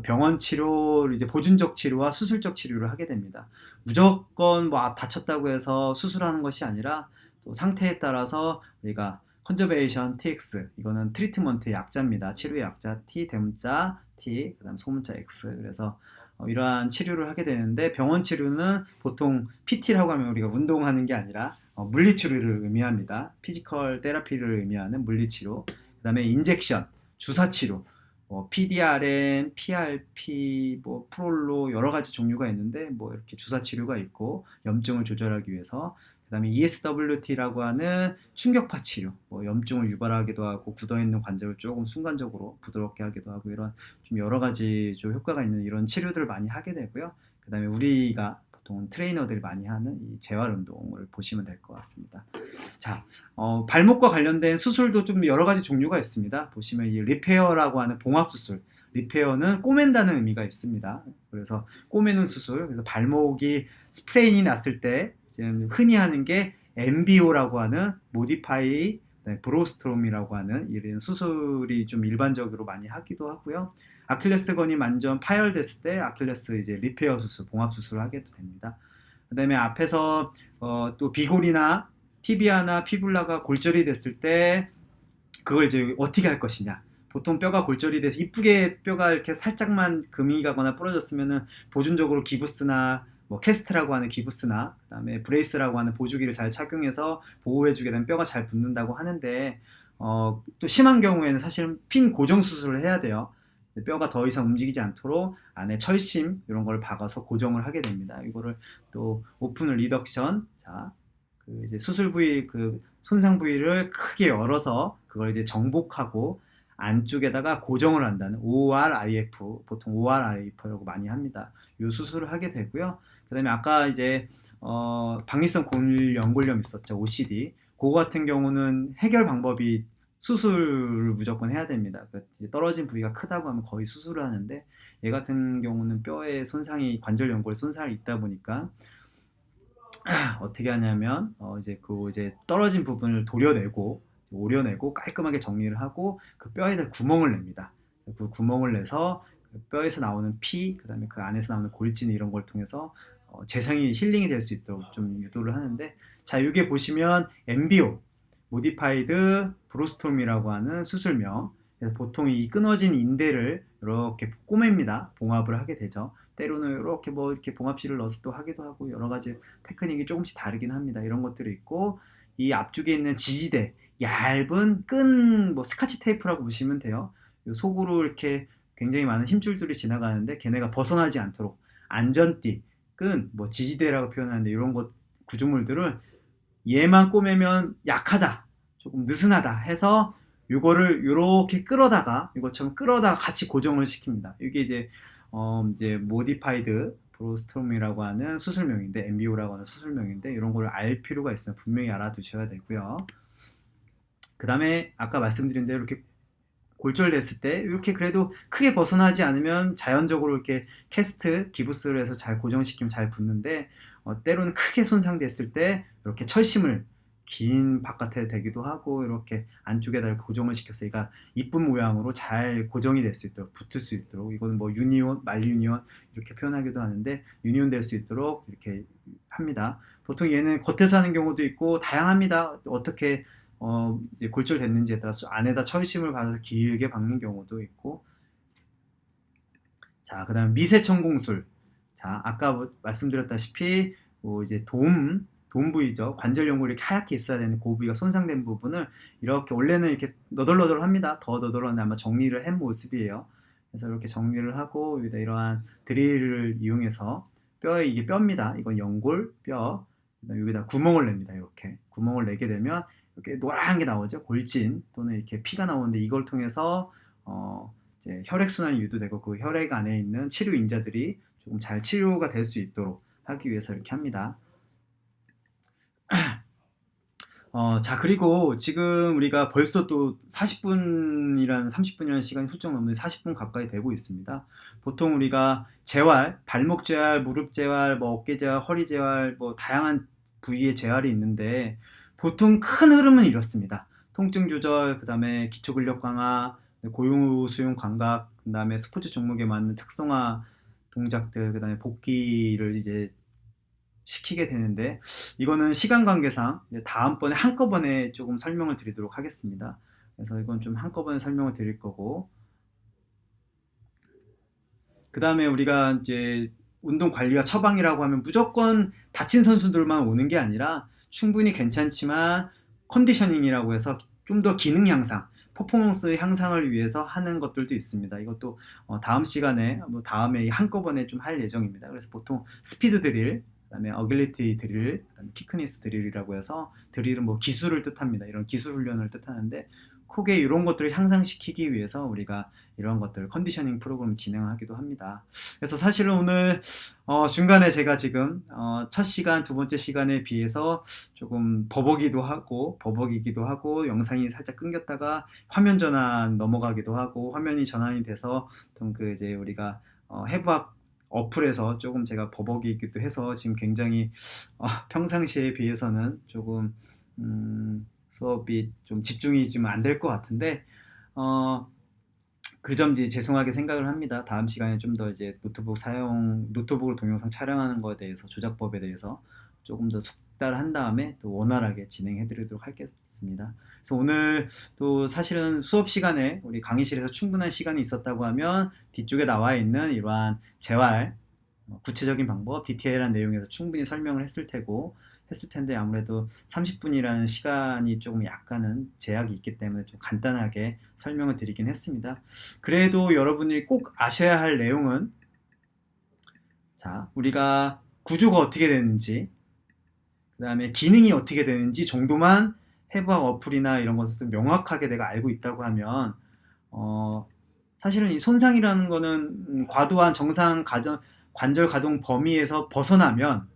병원 치료, 이제 보존적 치료와 수술적 치료를 하게 됩니다. 무조건 뭐 다쳤다고 해서 수술하는 것이 아니라 또 상태에 따라서 우리가 컨저베이션 TX, 이거는 트리트먼트의 약자입니다. 치료의 약자 T, 대문자 T, 그다음 소문자 X. 그래서 이러한 치료를 하게 되는데, 병원 치료는 보통 PT라고 하면 우리가 운동하는 게 아니라 물리치료를 의미합니다. 피지컬 테라피를 의미하는 물리치료. 그 다음에 인젝션, 주사치료, PDRN, PRP, 뭐 프롤로 여러 가지 종류가 있는데, 뭐 이렇게 주사치료가 있고, 염증을 조절하기 위해서. 그 다음에 ESWT라고 하는 충격파 치료, 뭐 염증을 유발하기도 하고 굳어있는 관절을 조금 순간적으로 부드럽게 하기도 하고, 이런 좀 여러 가지 좀 효과가 있는 이런 치료들을 많이 하게 되고요. 그 다음에 우리가 보통 트레이너들이 많이 하는 이 재활 운동을 보시면 될 것 같습니다. 자, 발목과 관련된 수술도 좀 여러 가지 종류가 있습니다. 보시면 이 리페어라고 하는 봉합 수술. 리페어는 꼬맨다는 의미가 있습니다. 그래서 꼬매는 수술. 그래서 발목이 스프레인이 났을 때 지금 흔히 하는 게 MBO라고 하는 모디파이 브로스트롬이라고 하는 이런 수술이 좀 일반적으로 많이 하기도 하고요. 아킬레스건이 완전 파열됐을 때 아킬레스 이제 리페어 수술, 봉합 수술을 하게 됩니다. 그다음에 앞에서 또 비골이나 티비아나 피불라가 골절이 됐을 때 그걸 이제 어떻게 할 것이냐. 보통 뼈가 골절이 돼서 이쁘게 뼈가 이렇게 살짝만 금이 가거나 부러졌으면은 보존적으로 기부스나 뭐 캐스트라고 하는 기부스나 그다음에 브레이스라고 하는 보조기를 잘 착용해서 보호해주게 되면 뼈가 잘 붙는다고 하는데, 또 심한 경우에는 사실 핀 고정 수술을 해야 돼요. 뼈가 더 이상 움직이지 않도록 안에 철심 이런 걸 박아서 고정을 하게 됩니다. 이거를 또 오픈 리덕션, 자, 그 이제 수술 부위, 그 손상 부위를 크게 열어서 그걸 이제 정복하고 안쪽에다가 고정을 한다는 ORIF, 보통 ORIF라고 많이 합니다. 이 수술을 하게 되고요. 그 다음에 아까 이제 박리성 연골염 있었죠, OCD. 그거 같은 경우는 해결 방법이 수술을 무조건 해야 됩니다. 떨어진 부위가 크다고 하면 거의 수술을 하는데, 얘 같은 경우는 뼈에 손상이, 관절 연골에 손상이 있다 보니까 어떻게 하냐면 이제 떨어진 부분을 도려내고 오려내고 깔끔하게 정리를 하고 그 뼈에다 구멍을 냅니다. 그 구멍을 내서 그 뼈에서 나오는 피, 그다음에 그 안에서 나오는 골진 이런 걸 통해서 재생이 힐링이 될 수 있도록 좀 유도를 하는데, 자, 이게 보시면 MBO, 모디파이드 브로스톰이라고 하는 수술명. 그래서 보통 이 끊어진 인대를 이렇게 꼬맵니다. 봉합을 하게 되죠. 때로는 이렇게 뭐 이렇게 봉합실을 넣어서 또 하기도 하고, 여러 가지 테크닉이 조금씩 다르긴 합니다. 이런 것들이 있고, 이 앞쪽에 있는 지지대, 얇은 끈, 뭐 스카치 테이프라고 보시면 돼요. 요 속으로 이렇게 굉장히 많은 힘줄들이 지나가는데 걔네가 벗어나지 않도록 안전띠, 끈, 뭐 지지대라고 표현하는데, 이런 것 구조물들을 얘만 꼬매면 약하다, 조금 느슨하다 해서 요거를 요렇게 끌어다가, 이것처럼 끌어다가 같이 고정을 시킵니다. 이게 이제 모디파이드 브로스톰이라고 하는 수술명인데, MBO라고 하는 수술명인데, 이런 걸 알 필요가 있어요. 분명히 알아두셔야 되고요. 그 다음에 아까 말씀드린 대로 이렇게 골절됐을 때 이렇게 그래도 크게 벗어나지 않으면 자연적으로 이렇게 캐스트, 기부스를 해서 잘 고정시키면 잘 붙는데, 때로는 크게 손상됐을 때 이렇게 철심을 긴 바깥에 대기도 하고, 이렇게 안쪽에다 고정을 시켜서 얘가 이쁜 모양으로 잘 고정이 될 수 있도록, 붙을 수 있도록, 이거는 뭐 유니온, 말유니온 이렇게 표현하기도 하는데, 유니온 될 수 있도록 이렇게 합니다. 보통 얘는 겉에서 하는 경우도 있고 다양합니다. 어떻게 이제 골절됐는지에 따라서 안에다 철심을 받아서 길게 박는 경우도 있고. 자, 그 다음에 미세천공술. 자, 아까 말씀드렸다시피 이제 돔 부위죠. 관절 연골이 이렇게 하얗게 있어야 되는 그 부위가 손상된 부분을 이렇게, 원래는 이렇게 너덜너덜합니다. 더 너덜한데 아마 정리를 한 모습이에요. 그래서 이렇게 정리를 하고 여기다 이러한 드릴을 이용해서 뼈에, 이게 뼈입니다. 이건 연골, 뼈. 여기다 구멍을 냅니다. 이렇게 구멍을 내게 되면 이렇게 노란 게 나오죠. 골진 또는 이렇게 피가 나오는데, 이걸 통해서 이제 혈액순환이 유도되고 그 혈액 안에 있는 치료 인자들이 조금 잘 치료가 될 수 있도록 하기 위해서 이렇게 합니다. 자, 그리고 지금 우리가 벌써 또 30분이라는 시간이 훌쩍 넘는데 40분 가까이 되고 있습니다. 보통 우리가 재활, 발목 재활, 무릎 재활, 뭐 어깨 재활, 허리 재활, 뭐 다양한 부위의 재활이 있는데 보통 큰 흐름은 이렇습니다. 통증 조절, 그 다음에 기초 근력 강화, 고용 수용 감각, 그 다음에 스포츠 종목에 맞는 특성화 동작들, 그 다음에 복귀를 이제 시키게 되는데, 이거는 시간 관계상 이제 다음번에 한꺼번에 조금 설명을 드리도록 하겠습니다. 그래서 이건 좀 한꺼번에 설명을 드릴 거고, 그 다음에 우리가 이제 운동 관리와 처방이라고 하면 무조건 다친 선수들만 오는 게 아니라 충분히 괜찮지만 컨디셔닝이라고 해서 좀 더 기능 향상, 퍼포먼스 향상을 위해서 하는 것들도 있습니다. 이것도 다음 시간에, 뭐 다음에 한꺼번에 좀 할 예정입니다. 그래서 보통 스피드 드릴, 그다음에 어빌리티 드릴, 그다음에 피크니스 드릴이라고 해서, 드릴은 뭐 기술을 뜻합니다. 이런 기술 훈련을 뜻하는데, 콕에 이런 것들을 향상시키기 위해서 우리가 이런 것들 컨디셔닝 프로그램을 진행하기도 합니다. 그래서 사실은 오늘 중간에 제가 지금 첫 시간, 두 번째 시간에 비해서 조금 버벅이기도 하고 영상이 살짝 끊겼다가 화면 전환 넘어가기도 하고, 화면이 전환이 돼서 좀 그 이제 우리가 해부학 어플에서 조금 제가 버벅이기도 해서 지금 굉장히 평상시에 비해서는 조금 수업이 좀 집중이 좀 안 될 것 같은데, 그 점 이제 죄송하게 생각을 합니다. 다음 시간에 좀 더 이제 노트북으로 동영상 촬영하는 거에 대해서, 조작법에 대해서 조금 더 숙달한 다음에 또 원활하게 진행해 드리도록 하겠습니다. 그래서 오늘 또 사실은 수업 시간에 우리 강의실에서 충분한 시간이 있었다고 하면 뒤쪽에 나와 있는 이러한 재활, 구체적인 방법, 디테일한 내용에서 충분히 설명을 했을 텐데, 아무래도 30분이라는 시간이 조금 약간은 제약이 있기 때문에 좀 간단하게 설명을 드리긴 했습니다. 그래도 여러분들이 꼭 아셔야 할 내용은, 자, 우리가 구조가 어떻게 되는지, 그 다음에 기능이 어떻게 되는지 정도만 해부학 어플이나 이런 것을 명확하게 내가 알고 있다고 하면, 사실은 이 손상이라는 거는 과도한 정상 관절 가동 범위에서 벗어나면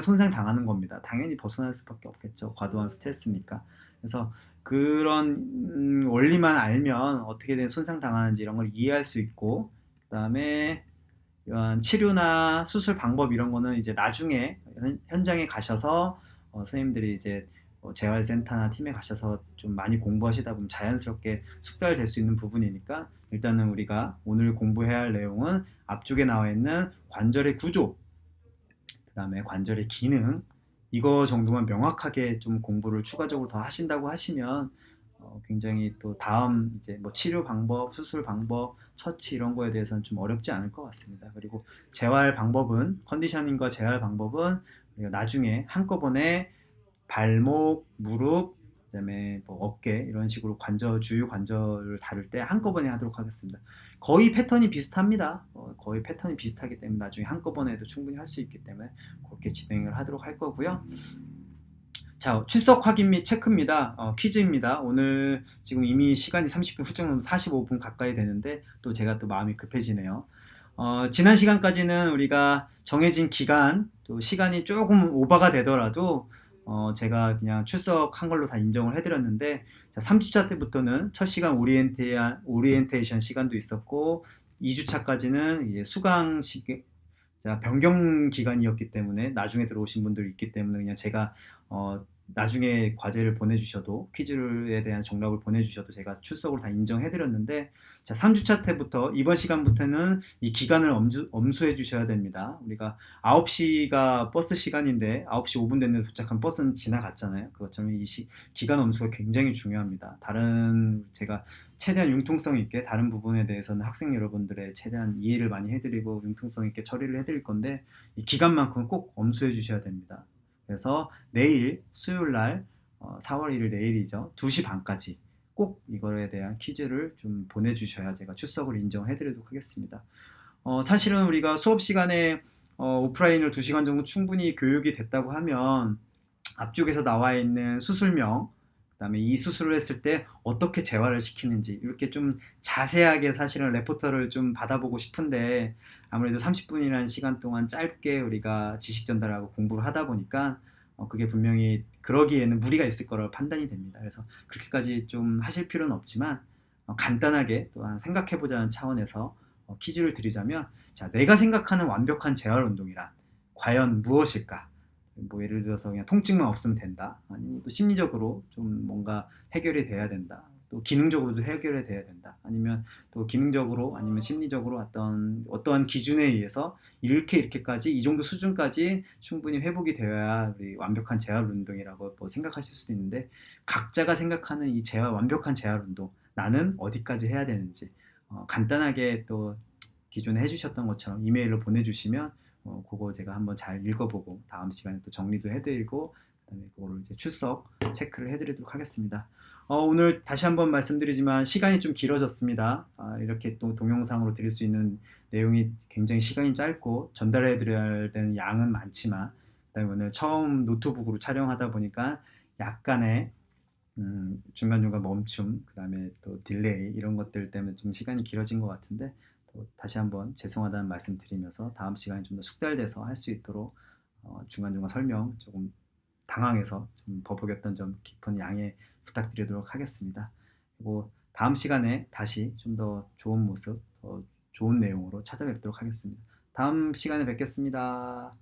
손상 당하는 겁니다. 당연히 벗어날 수밖에 없겠죠. 과도한 스트레스니까. 그래서 그런 원리만 알면 어떻게 된 손상 당하는지 이런 걸 이해할 수 있고, 그 다음에 이런 치료나 수술 방법 이런 거는 이제 나중에 현장에 가셔서 선생님들이 이제 재활센터나 팀에 가셔서 좀 많이 공부하시다 보면 자연스럽게 숙달될 수 있는 부분이니까, 일단은 우리가 오늘 공부해야 할 내용은 앞쪽에 나와 있는 관절의 구조, 그 다음에 관절의 기능, 이거 정도만 명확하게 좀 공부를 추가적으로 더 하신다고 하시면 굉장히 또 다음 이제 뭐 치료 방법, 수술 방법, 처치 이런 거에 대해서는 좀 어렵지 않을 것 같습니다. 그리고 재활 방법은, 컨디셔닝과 재활 방법은 우리가 나중에 한꺼번에 발목, 무릎, 그다음에 뭐 어깨 이런 식으로 주요 관절을 다룰 때 한꺼번에 하도록 하겠습니다. 거의 패턴이 비슷합니다. 거의 패턴이 비슷하기 때문에 나중에 한꺼번에 해도 충분히 할 수 있기 때문에 그렇게 진행을 하도록 할 거고요. 자, 출석 확인 및 체크입니다. 퀴즈입니다. 오늘 지금 이미 시간이 30분 훌쩍 넘은 45분 가까이 되는데 또 제가 또 마음이 급해지네요. 지난 시간까지는 우리가 정해진 기간, 또 시간이 조금 오버가 되더라도 제가 그냥 출석한 걸로 다 인정을 해드렸는데, 자, 3주차 때부터는 첫 시간 오리엔테이션 시간도 있었고, 2주차까지는 이제 수강 변경 기간이었기 때문에 나중에 들어오신 분들이 있기 때문에 그냥 제가 나중에 과제를 보내주셔도, 퀴즈에 대한 정답을 보내주셔도 제가 출석을 다 인정해드렸는데, 자, 3주차 때부터 이번 시간부터는 이 기간을 엄수해 주셔야 됩니다. 우리가 9시가 버스 시간인데 9시 5분 됐는데 도착한 버스는 지나갔잖아요. 그것처럼 이 기간 엄수가 굉장히 중요합니다. 제가 최대한 융통성 있게 다른 부분에 대해서는 학생 여러분들의 최대한 이해를 많이 해드리고 융통성 있게 처리를 해드릴 건데, 이 기간만큼은 꼭 엄수해 주셔야 됩니다. 그래서 내일 수요일 날 4월 1일 내일이죠. 2시 반까지 꼭 이거에 대한 퀴즈를 좀 보내주셔야 제가 출석을 인정해드리도록 하겠습니다. 사실은 우리가 수업 시간에 오프라인으로 2시간 정도 충분히 교육이 됐다고 하면 앞쪽에서 나와 있는 수술명, 그 다음에 이 수술을 했을 때 어떻게 재활을 시키는지 이렇게 좀 자세하게 사실은 레포터를 좀 받아보고 싶은데, 아무래도 30분이라는 시간 동안 짧게 우리가 지식 전달하고 공부를 하다 보니까 그게 분명히 그러기에는 무리가 있을 거라고 판단이 됩니다. 그래서 그렇게까지 좀 하실 필요는 없지만 간단하게 또한 생각해보자는 차원에서 퀴즈를 드리자면, 자, 내가 생각하는 완벽한 재활 운동이란 과연 무엇일까? 뭐 예를 들어서 그냥 통증만 없으면 된다. 아니면 또 심리적으로 좀 뭔가 해결이 돼야 된다. 또 기능적으로도 해결이 돼야 된다. 아니면 또 기능적으로 아니면 심리적으로 어떠한 기준에 의해서 이렇게까지 이 정도 수준까지 충분히 회복이 되어야 우리 완벽한 재활 운동이라고 뭐 생각하실 수도 있는데 각자가 생각하는 이 완벽한 재활 운동 나는 어디까지 해야 되는지 간단하게 또 기존에 해주셨던 것처럼 이메일로 보내주시면 그거 제가 한번 잘 읽어보고 다음 시간에 또 정리도 해드리고 그다음에 그거를 이제 출석 체크를 해드리도록 하겠습니다. 오늘 다시 한번 말씀드리지만 시간이 좀 길어졌습니다. 이렇게 또 동영상으로 드릴 수 있는 내용이 굉장히 시간이 짧고 전달해드려야 되는 양은 많지만 그다음에 오늘 처음 노트북으로 촬영하다 보니까 약간의 중간중간 멈춤, 그 다음에 또 딜레이 이런 것들 때문에 좀 시간이 길어진 것 같은데 또 다시 한번 죄송하다는 말씀 드리면서 다음 시간에 좀 더 숙달돼서 할 수 있도록 중간중간 설명 조금 당황해서 좀 버벅였던 점 깊은 양해 부탁드리도록 하겠습니다. 그리고 다음 시간에 다시 좀 더 좋은 모습, 더 좋은 내용으로 찾아뵙도록 하겠습니다. 다음 시간에 뵙겠습니다.